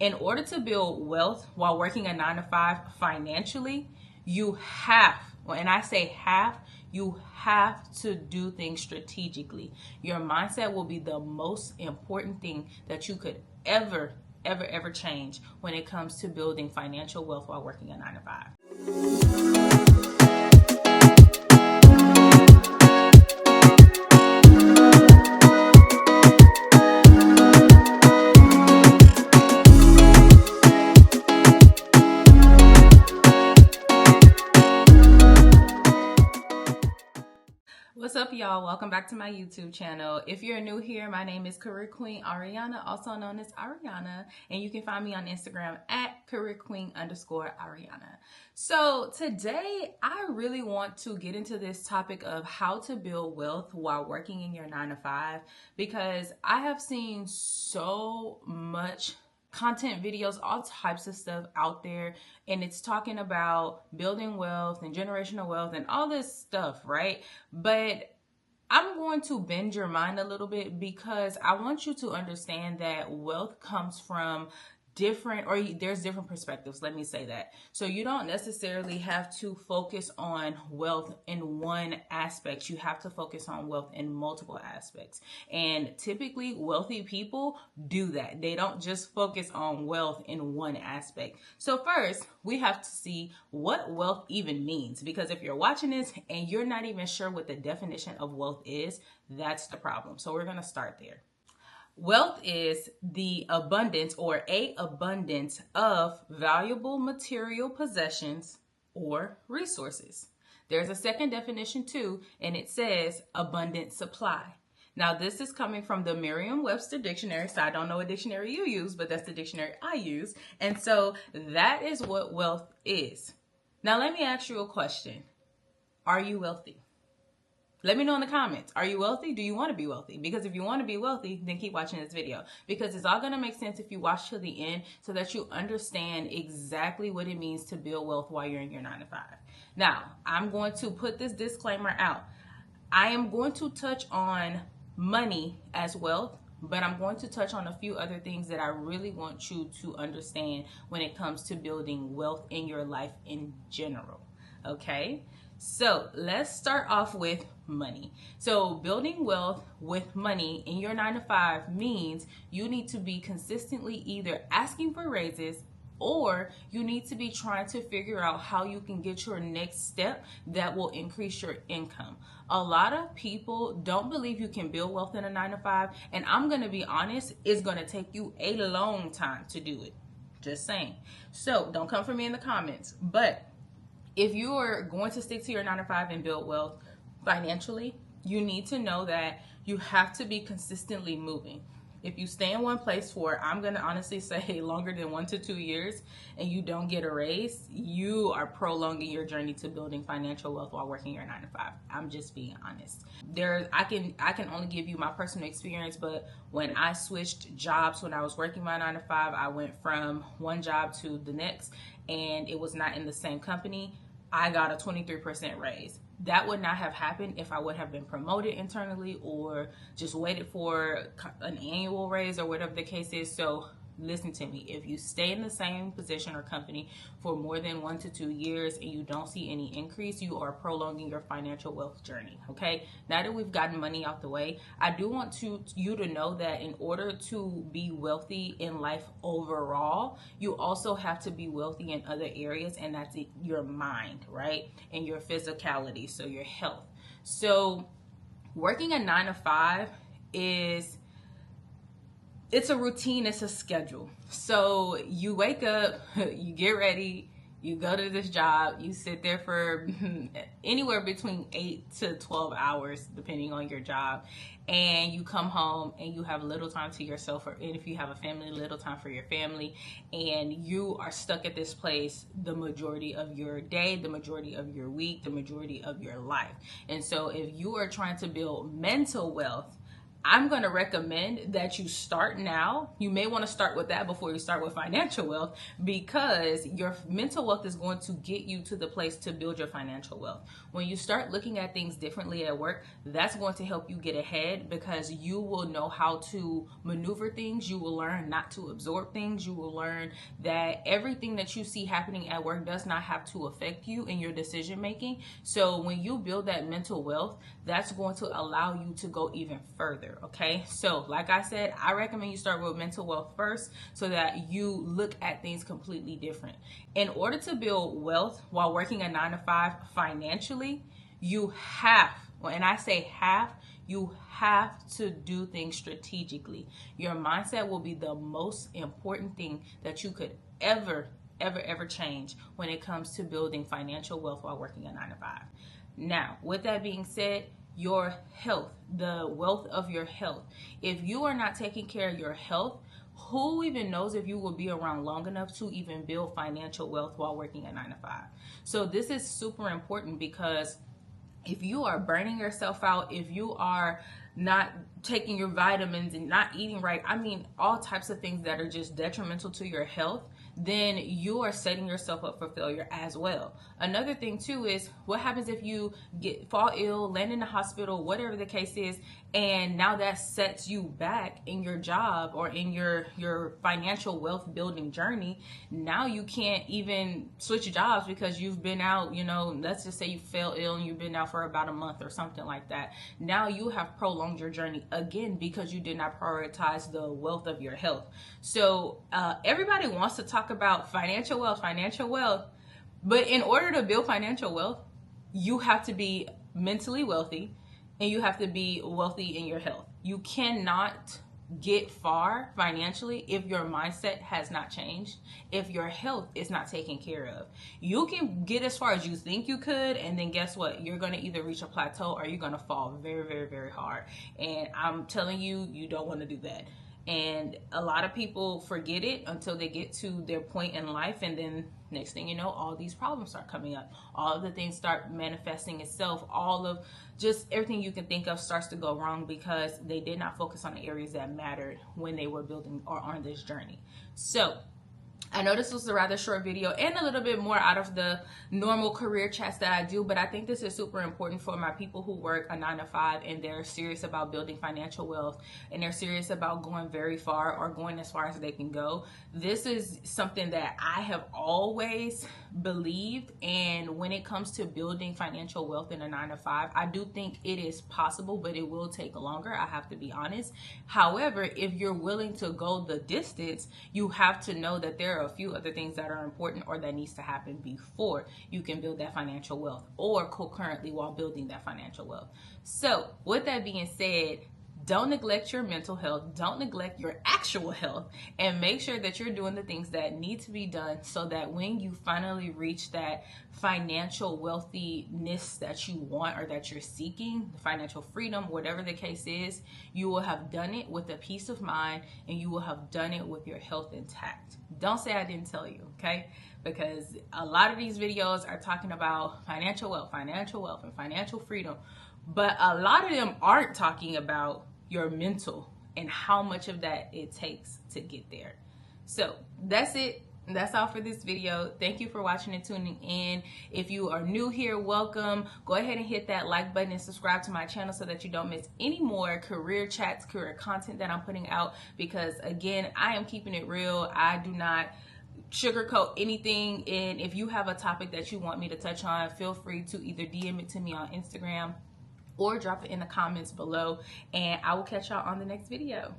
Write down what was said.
In order to build wealth while working a 9 to 5 financially, you have, and I say have, you have to do things strategically. Your mindset will be the most important thing that you could ever change when it comes to building financial wealth while working a 9 to 5. What's up, y'all? Welcome back to my YouTube channel. If you're new here, my name is Career Queen Ariana, also known as Ariana, and you can find me on Instagram at careerqueen_Ariana. So today, I really want to get into this topic of how to build wealth while working in your 9 to 5, because I have seen so much content videos, all types of stuff out there, and it's talking about building wealth and generational wealth and all this stuff, right? But I'm going to bend your mind a little bit, because I want you to understand that wealth comes from there's different perspectives. Let me say that. So you don't necessarily have to focus on wealth in one aspect. You have to focus on wealth in multiple aspects. And typically wealthy people do that. They don't just focus on wealth in one aspect. So first, we have to see what wealth even means, because if you're watching this and you're not even sure what the definition of wealth is, that's the problem. So we're going to start there. Wealth is the abundance or a abundance of valuable material possessions or resources. There's a second definition too, and it says abundant supply. Now, this is coming from the Merriam-Webster dictionary, so I don't know what dictionary you use, but that's the dictionary I use. And so that is what wealth is. Now, let me ask you a question. Are you wealthy? Let me know in the comments. Are you wealthy? Do you want to be wealthy? Because if you want to be wealthy, then keep watching this video, because it's all going to make sense if you watch to the end, so that you understand exactly what it means to build wealth while you're in your 9 to 5. Now, I'm going to put this disclaimer out. I am going to touch on money as wealth, but I'm going to touch on a few other things that I really want you to understand when it comes to building wealth in your life in general. Okay? So let's start off with money. So building wealth with money in your 9 to 5 means you need to be consistently either asking for raises, or you need to be trying to figure out how you can get your next step that will increase your income. A lot of people don't believe you can build wealth in a 9 to 5, and I'm going to be honest, it's going to take you a long time to do it. Just saying. So don't come for me in the comments, but if you are going to stick to your 9 to 5 and build wealth financially, you need to know that you have to be consistently moving. If you stay in one place for, I'm going to honestly say, longer than 1 to 2 years, and you don't get a raise, you are prolonging your journey to building financial wealth while working your 9 to 5. I'm just being honest. I can only give you my personal experience, but when I switched jobs when I was working my 9 to 5, I went from one job to the next, and it was not in the same company. I got a 23% raise. That would not have happened if I would have been promoted internally or just waited for an annual raise or whatever the case is. So listen to me. If you stay in the same position or company for more than 1 to 2 years and you don't see any increase, you are prolonging your financial wealth journey. Okay. Now that we've gotten money out the way, I do want you to know that in order to be wealthy in life overall, you also have to be wealthy in other areas, and that's your mind, right? And your physicality, so your health. So working a 9 to 5 it's a routine, it's a schedule. So you wake up, you get ready, you go to this job, you sit there for anywhere between 8 to 12 hours, depending on your job, and you come home and you have little time to yourself, and if you have a family, little time for your family, and you are stuck at this place the majority of your day, the majority of your week, the majority of your life. And so if you are trying to build mental wealth, I'm going to recommend that you start now. You may want to start with that before you start with financial wealth, because your mental wealth is going to get you to the place to build your financial wealth. When you start looking at things differently at work, that's going to help you get ahead, because you will know how to maneuver things. You will learn not to absorb things. You will learn that everything that you see happening at work does not have to affect you in your decision making. So when you build that mental wealth, that's going to allow you to go even further. Okay, so like I said, I recommend you start with mental wealth first, so that you look at things completely different. In order to build wealth while working a 9-to-5 financially, you have, and I say have, you have to do things strategically. Your mindset will be the most important thing that you could ever change when it comes to building financial wealth while working a 9-to-5. Now, with that being said, your health, the wealth of your health. If you are not taking care of your health, who even knows if you will be around long enough to even build financial wealth while working a 9-to-5? So this is super important, because if you are burning yourself out, if you are not taking your vitamins and not eating right, I mean, all types of things that are just detrimental to your health, then you are setting yourself up for failure as well. Another thing too is, what happens if you fall ill, land in the hospital, whatever the case is, and now that sets you back in your job or in your financial wealth building journey. Now you can't even switch jobs because you've been out, let's just say you fell ill and you've been out for about a month or something like that. Now you have prolonged your journey again because you did not prioritize the wealth of your health. So everybody wants to talk about financial wealth, but in order to build financial wealth, you have to be mentally wealthy, and you have to be wealthy in your health. You cannot get far financially if your mindset has not changed, if your health is not taken care of. You can get as far as you think you could, and then guess what? You're going to either reach a plateau or you're going to fall very, very, very hard. And I'm telling you, you don't want to do that. And a lot of people forget it until they get to their point in life, and then next thing you know, all these problems start coming up. All of the things start manifesting itself. All of just everything you can think of starts to go wrong because they did not focus on the areas that mattered when they were building or on this journey. So I know this was a rather short video and a little bit more out of the normal career chats that I do, but I think this is super important for my people who work a 9-to-5 and they're serious about building financial wealth, and they're serious about going very far or going as far as they can go. This is something that I have always believed, and when it comes to building financial wealth in a 9-to-5, I do think it is possible, but it will take longer, I have to be honest. However, if you're willing to go the distance, you have to know that there are a few other things that are important or that needs to happen before you can build that financial wealth, or concurrently while building that financial wealth. So with that being said, don't neglect your mental health, don't neglect your actual health, and make sure that you're doing the things that need to be done so that when you finally reach that financial wealthiness that you want or that you're seeking, financial freedom, whatever the case is, you will have done it with a peace of mind, and you will have done it with your health intact. Don't say I didn't tell you, okay? Because a lot of these videos are talking about financial wealth, and financial freedom, but a lot of them aren't talking about your mental and how much of that it takes to get there. So that's it. That's all for this video. Thank you for watching and tuning in. If you are new here, welcome. Go ahead and hit that like button and subscribe to my channel so that you don't miss any more career chats, career content that I'm putting out, because again, I am keeping it real. I do not sugarcoat anything, and if you have a topic that you want me to touch on, feel free to either DM it to me on Instagram or drop it in the comments below, and I will catch y'all on the next video.